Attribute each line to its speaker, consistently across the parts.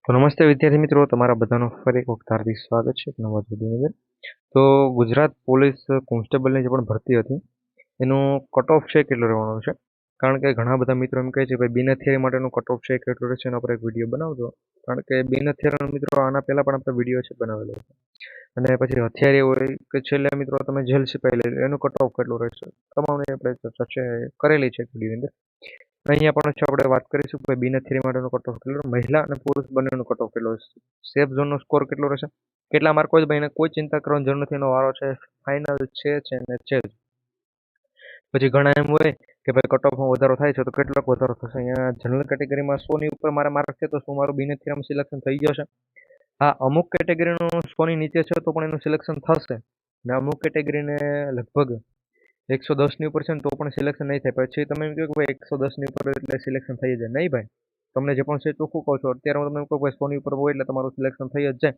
Speaker 1: તો નમસ્તે વિદ્યાર્થી મિત્રો, તમારા બધાનું ફરી એક વખત હાર્દિક સ્વાગત છે એક નવા વિડીયોની અંદર. તો ગુજરાત પોલીસ કોન્સ્ટેબલની જે પણ ભરતી હતી એનું કટ ઓફ છે કેટલો રહેવાનો છે? કારણ કે ઘણા બધા મિત્રો એમ કહે છે ભાઈ બિન હથિયારી માટેનું કટ ઓફ છે કેટલું રહેશે, એના પર એક વિડીયો બનાવજો. કારણ કે બિન હથિયારના મિત્રો આના પહેલા પણ આપણે વિડીયો છે બનાવેલો છે. અને પછી હથિયારી હોય કે છેલ્લે મિત્રો તમે જેલ સિપાઈ લઈ લો, એનું કટ ઓફ કેટલું રહેશે, તમામની આપણે ચર્ચા છે કરેલી છે વિડીયોની અંદર. અહીંયા પણ છે આપણે વાત કરીશું કે બિન હથિયારી માટેનો કટ ઓફ કેટલો, મહિલા અને પુરુષ બંનેનો કટ ઓફ કેટલો, સેફ ઝોનનો સ્કોર કેટલો રહેશે, કેટલા માર્ક હોય ભાઈ એને કોઈ ચિંતા કરવાની જરૂર નથી, એનો વારો છે ફાઇનલ છે ને છે જ. પછી ઘણા એમ હોય કે ભાઈ કટ ઓફમાં વધારો થાય છે તો કેટલોક વધારો થશે. અહીંયા જનરલ કેટેગરીમાં 100ની ઉપર મારા માર્ક છે તો શું મારું બિન હથિયારીમાં સિલેક્શન થઈ જશે? હા, અમુક કેટેગરીનું 100ની નીચે છે તો પણ એનું સિલેક્શન થશે ને અમુક કેટેગરીને લગભગ 110ની ઉપર છે ને તો પણ સિલેક્શન નહીં થાય. પછી તમે એમ કહો કે ભાઈ 110ની ઉપર એટલે સિલેક્શન થઈ જાય, નહીં ભાઈ. તમને જે પણ છે ચોખ્ખું કહો છો. અત્યારે હું તમને કહું ભાઈ 100ની ઉપર હોય એટલે તમારું સિલેક્શન થઈ જ જાય,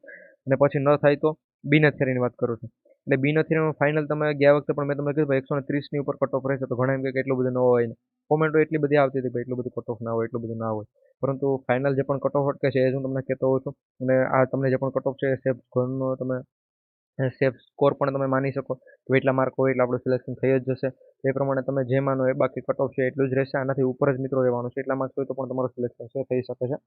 Speaker 1: અને પછી ન થાય તો બિન હથિયારીની વાત કરું છું. એટલે બિન હથિયારીમાં ફાઇનલ તમે ગયા વખતે પણ મેં તમને કીધું ભાઈ 130ની ઉપર કટ ઓફ રહેશે, તો ઘણા એમ કે એટલું બધું ન હોય ને કોમેન્ટો એટલી બધી આવતી હતી ભાઈ એટલું બધું કટ ઓફ ના હોય, એટલું બધું ના હોય. પરંતુ ફાઇનલ જે પણ કટ ઓફ અટકે છે એ જ હું તમને કહેતો હોઉં છું. અને આ તમને જે પણ કટ ઓફ છે એ સેફ ઝોનનો તમે સેફ સ્કોર પણ તમે માની શકો કે એટલા માર્ક હોય એટલે આપણું સિલેક્શન થઈ જ જશે. એ પ્રમાણે તમે જે માનો એ, બાકી કટ ઓફ છે એટલું જ રહેશે, આનાથી ઉપર જ મિત્રો રહેવાનું છે. એટલા માર્ક્સ હોય તો પણ તમારું સિલેક્શન છે થઈ શકે છે.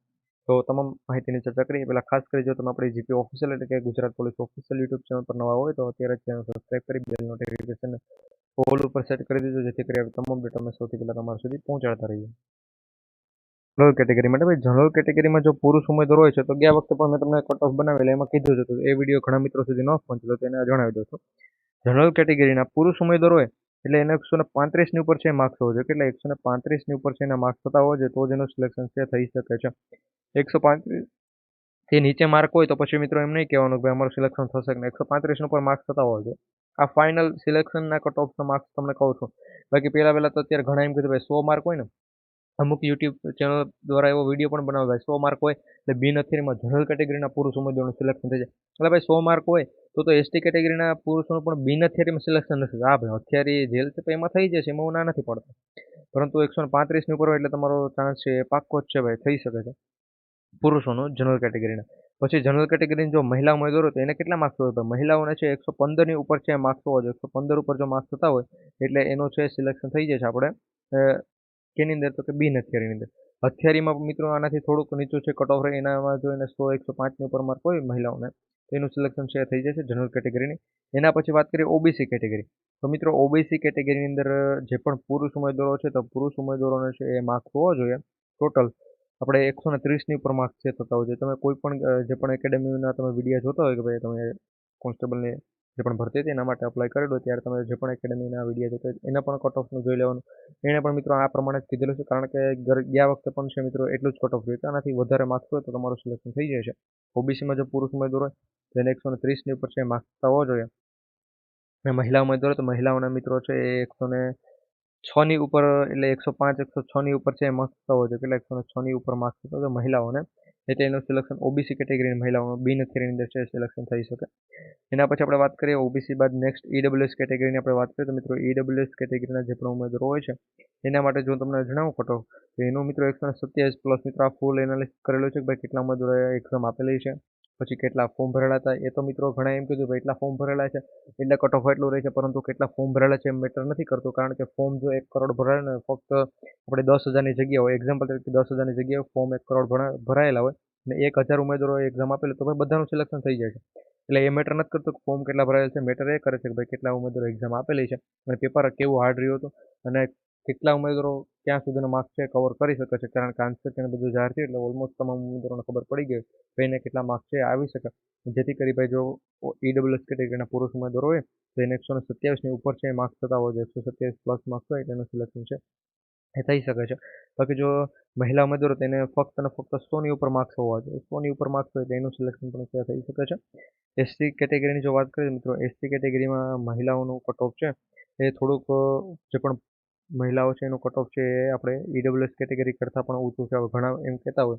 Speaker 1: તો તમામ માહિતીની ચર્ચા કરીએ પહેલાં ખાસ કરી, જો તમે આપણી જીપી ઓફિશિયલ એટલે કે Gujarat police official YouTube channel પર નવા હોય તો અત્યારે ચેનલ સબસ્ક્રાઈબ કરી બેલ નોટિફિકેશન ઓલ ઉપર સેટ કરી દીધું, જેથી કરી તમામ ડેટા અમે સૌથી પહેલાં તમારા સુધી પહોંચાડતા રહીએ. જનરલ કેટેગરી માટે ભાઈ, જનરલ કેટેગરીમાં જો પુરુષ ઉમેદવાર હોય છે તો ગયા વખતે પણ મેં તમને કટ ઓફ બનાવેલા એમાં કીધું હતું, એ વિડીયો ઘણા મિત્રો સુધી ન પહોંચેલો તેને જણાવી દઉં છું. જનરલ કેટેગરીના પુરુષ ઉમેદવાર હોય એટલે એને 135ની ઉપર છે માર્ક્સ હોવો જોઈએ. એટલે 135ની ઉપર છે એના માર્ક્સ થતા હોવા જોઈએ તો જ એનું સિલેક્શન છે થઈ શકે છે. 135 થી નીચે માર્ક હોય તો પછી મિત્રો એમ નહીં કહેવાનું કે ભાઈ અમારું સિલેક્શન થશે કે 135 ઉપર માર્ક્સ થતા હોવા જોઈએ. આ ફાઇનલ સિલેક્શનના કટ ઓફના માર્ક્સ તમને કહું છું. બાકી પહેલા તો અત્યારે ઘણા એમ કીધું ભાઈ 100 માર્ક હોય ને, અમુક યુટ્યુબ ચેનલ દ્વારા એવો વિડીયો પણ બનાવે ભાઈ 100 માર્ક હોય એટલે બિન હથિયારીમાં જનરલ કેટેગરીના પુરુષ ઉમેદવારનું સિલેક્શન થઈ જાય. એટલે ભાઈ 100 માર્ક હોય તો એસટી કેટેગરીના પુરુષોનું પણ બિન હથિયારીમાં સિલેક્શન નથી. હા ભાઈ, હથિયારી જેલ છે તો એમાં થઈ જશે, એમાં હું ના નથી પડતો. પરંતુ 135ની ઉપર હોય એટલે તમારો ચાન્સ છે એ પાક્કો જ છે ભાઈ, થઈ શકે છે પુરુષોનું જનરલ કેટેગરીના. પછી જનરલ કેટેગરીની જો મહિલા ઉમેદવાર હોય તો એને કેટલા માર્ક્સ હોય તો મહિલાઓને છે 115ની ઉપર છે માર્ક્સ હોવા જોઈએ. 115 ઉપર જો માર્ક્સ થતા હોય એટલે એનું છે સિલેક્શન થઈ જાય છે આપણે કેની અંદર તો કે બિન હથિયારીની અંદર. હથિયારીમાં મિત્રો આનાથી થોડુંક નીચું છે કટ ઓફ રહે, એનામાં જો એને 100 105ની ઉપર માર્ક હોય મહિલાઓને તો એનું સિલેક્શન છે થઈ જશે જનરલ કેટેગરીની. એના પછી વાત કરીએ ઓબીસી કેટેગરી. તો મિત્રો ઓબીસી કેટેગરીની અંદર જે પણ પુરુષ ઉમેદવારો છે તો પુરુષ ઉમેદવારોને છે એ માર્ક્સ હોવા જોઈએ ટોટલ આપણે 130ની ઉપર માર્ક્સ છે થતા હોય છે. તમે કોઈ પણ જે પણ એકેડેમીના તમે વિડીયો જોતા હોય કે ભાઈ તમે કોન્સ્ટેબલની જે પણ ભરતી હતી એના માટે અપ્લાય કરેલું ત્યારે તમે જે પણ એકેડેમીના વિડીયો જોતા હોય એના પણ કટ ઓફનું જોઈ લેવાનું. એણે પણ મિત્રો આ પ્રમાણે જ કીધેલું છે, કારણ કે ગયા વખતે પણ છે મિત્રો એટલું જ કટ ઓફ જોઈએ. આનાથી વધારે માર્ક્સ હોય તો તમારું સિલેક્શન થઈ જાય છે. ઓબીસીમાં જો પુરુષ ઉમેદવાર હોય તો એને 130ની ઉપર છે માર્ક્સ થતા હોવા જોઈએ. અને મહિલા ઉમેદવાર હોય તો મહિલાઓના મિત્રો છે એ 106ની ઉપર એટલે 105 106ની ઉપર છે માર્ક્સ થતા હોય છે. એટલે 106ની ઉપર માર્ક્સ થતા હોય મહિલાઓને, એટલે એનું સિલેક્શન ઓબીસી કેટેગરીની મહિલાઓનું બિન હથિયારીની અંદર છે સિલેક્શન થઈ શકે. એના પછી આપણે વાત કરીએ ઓબીસી બાદ નેક્સ્ટ ઈડબ્લ્યુએસ કેટેગરીની આપણે વાત કરીએ તો મિત્રો ઈડબ્લ્યુએસ કેટેગરીના જે પણ ઉમેદવારો હોય છે એના માટે જો તમને જણાવું કટ ઓફ તો એનું મિત્રો 127 પ્લસ મિત્રો આ ફૂલ એનાલિસિસ કરેલું છે કે ભાઈ કેટલા ઉમેદવારોએ એક્ઝામ આપેલી છે, પછી કેટલા ફોર્મ ભરેલા હતા. એ તો મિત્રો ઘણા એમ કીધું ભાઈ એટલા ફોર્મ ભરેલા છે એટલે કટ ઓફ એટલું રહે છે, પરંતુ કેટલા ફોર્મ ભરેલા છે એમ મેટર નથી કરતું. કારણ કે ફોર્મ જો 1 કરોડ ભરાય ને ફક્ત આપણે 10,000ની જગ્યા હોય, એક્ઝામ્પલ તરીકે 10,000ની જગ્યાએ ફોર્મ 1 કરોડ ભરાયેલા હોય અને 1,000 ઉમેદવારોએ એક્ઝામ આપેલી તો ભાઈ બધાનું સિલેક્શન થઈ જાય છે. એટલે એ મેટર નથી કરતું કે ફોર્મ કેટલા ભરાયેલ છે, મેટર એ કરે છે કે ભાઈ કેટલા ઉમેદવારો એક્ઝામ આપેલી છે અને પેપર કેવું હાર્ડ રહ્યું હતું અને કેટલા ઉમેદવારો ક્યાં સુધીનો માર્ક્સ છે કવર કરી શકે છે. કારણ કે આન્સર છે બધું જાહેર થયું એટલે ઓલમોસ્ટ તમામ ઉમેદવારોને ખબર પડી ગઈ ભાઈને કેટલા માર્ક્સ છે આવી શકે. જેથી કરી ભાઈ જો ઈડબ્લ્યુએસ કેટેગરીના પુરુષ ઉમેદવાર હોય તો એને 127ની ઉપર છે માર્ક્સ થતા હોય છે, 127 પ્લસ માર્ક્સ હોય એટલે એનું સિલેક્શન છે એ થઈ શકે છે. બાકી જો મહિલા ઉમેદવાર હોય તો એને ફક્ત અને ફક્ત 100ની ઉપર માર્ક્સ હોવા જોઈએ. 100ની ઉપર માર્ક્સ હોય તો એનું સિલેક્શન પણ થઈ શકે છે. એસસી કેટેગરીની જો વાત કરીએ મિત્રો, એસસી કેટેગરીમાં મહિલાઓનું કટ ઓફ છે એ થોડુંક જે પણ મહિલાઓ છે એનું કટ ઓફ છે એ આપણે ઈડબ્લ્યુએસ કેટેગરી કરતાં પણ ઊંચું છે. ઘણા એમ કહેતા હોય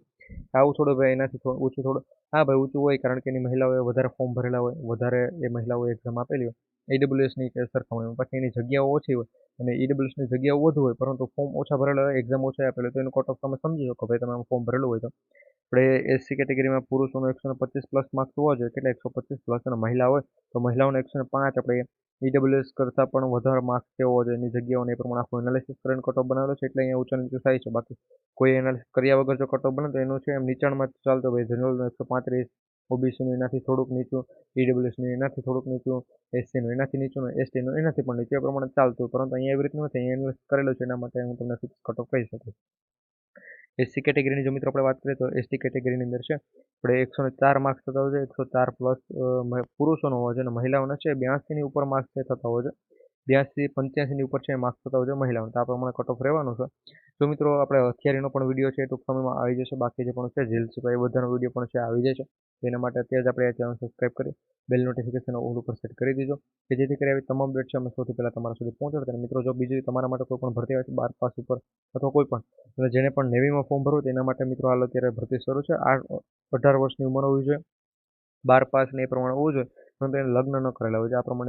Speaker 1: આવું થોડું ભાઈ એનાથી થોડું ઊંચું થોડું, હા ભાઈ ઊંચું હોય કારણ કે એની મહિલાઓએ વધારે ફોર્મ ભરેલા હોય, વધારે એ મહિલાઓએ એક્ઝામ આપેલી હોય ઈડબ્લ્યુએસની સરખામણીમાં. પછી એની જગ્યાઓ ઓછી હોય અને ઈડબ્લ્યુએસની જગ્યાઓ વધુ હોય પરંતુ ફોર્મ ઓછા ભરેલા હોય, એક્ઝામ ઓછા આપેલી હોય તો એનું કટ ઓફ તમે સમજી શકો ભાઈ તમે ફોર્મ ભરેલું હોય તો. આપણે એસસી કેટેગરીમાં પુરુષોનો 125 પ્લસ માર્ક્સ હોવા જોઈએ, કેટલા 125 પ્લસ, અને મહિલા હોય તો મહિલાઓને 105 આપણે ઈડબ્લ્યુએસ કરતાં પણ વધારે માર્ક્સ કેવો હોય એની જગ્યાઓને એ પ્રમાણે આખું એનાલિસિસ કરીને કટ ઓફ બનાવેલો છે, એટલે અહીંયા ઊંચા નીચું થાય છે. બાકી કોઈ એનાલિસિસ કર્યા વગર જો કટ ઓફ બને તો એનું છે એમ નીચાણમાં ચાલતો ભાઈ જનરલનું 135, ઓબીસીનું એનાથી થોડુંક નીચું, ઈડબ્લ્યુએસનું એનાથી થોડુંક નીચું, એસસીનું એનાથી નીચું, એસટીનું એનાથી પણ નીચું, એ પ્રમાણે ચાલતું હોય. પરંતુ અહીંયા એવી રીતનું નથી, અહીંયા એનાલિસિસ કરેલું છે, એના માટે હું તમને ફિક્સ કટ ઓફ કહી શકું. એસસી કેટેગરીની જો મિત્રો આપણે વાત કરીએ તો એસટી કેટેગરીની અંદર છે આપણે 104 માર્ક્સ થતા હોય છે, 104 પ્લસ પુરુષોનો હોય છે, અને મહિલાઓના છે 82ની ઉપર માર્ક્સ થતા હોય છે, 82-85ની ઉપર છે માર્ક્સ થતા હોય છે મહિલાઓને. તો આ પ્રમાણે કટ ઓફ રહેવાનું છે. જો મિત્રો આપણે હથિયારીનો પણ વિડીયો છે ટૂંક સમયમાં આવી જશે, બાકી જે પણ છે જેલ સિપાઈ બધાનો વિડીયો પણ છે આવી જશે. તેના માટે અત્યારે જ આપણે આ ચેનલ સબસ્ક્રાઈબ કરી બેલ નોટિફિકેશન ઓલ ઉપર સેટ કરી દીધો, કે જેથી કરી આવી તમામ અપડેટ છે અમે સૌથી પહેલાં તમારા સુધી પહોંચાડતા. અને મિત્રો જો બીજું તમારા માટે કોઈ પણ ભરતી આવે છે 12 પાસ ઉપર અથવા કોઈ પણ, અને જેને પણ નેવીમાં ફોર્મ ભરવું તેના માટે મિત્રો હાલ અત્યારે ભરતી શરૂ છે. 18 વર્ષની ઉંમર હોવી જોઈએ, 12 પાસ ને એ પ્રમાણે હોવું જોઈએ, પરંતુ એને લગ્ન ન કરેલા હોય છે. આ પ્રમાણે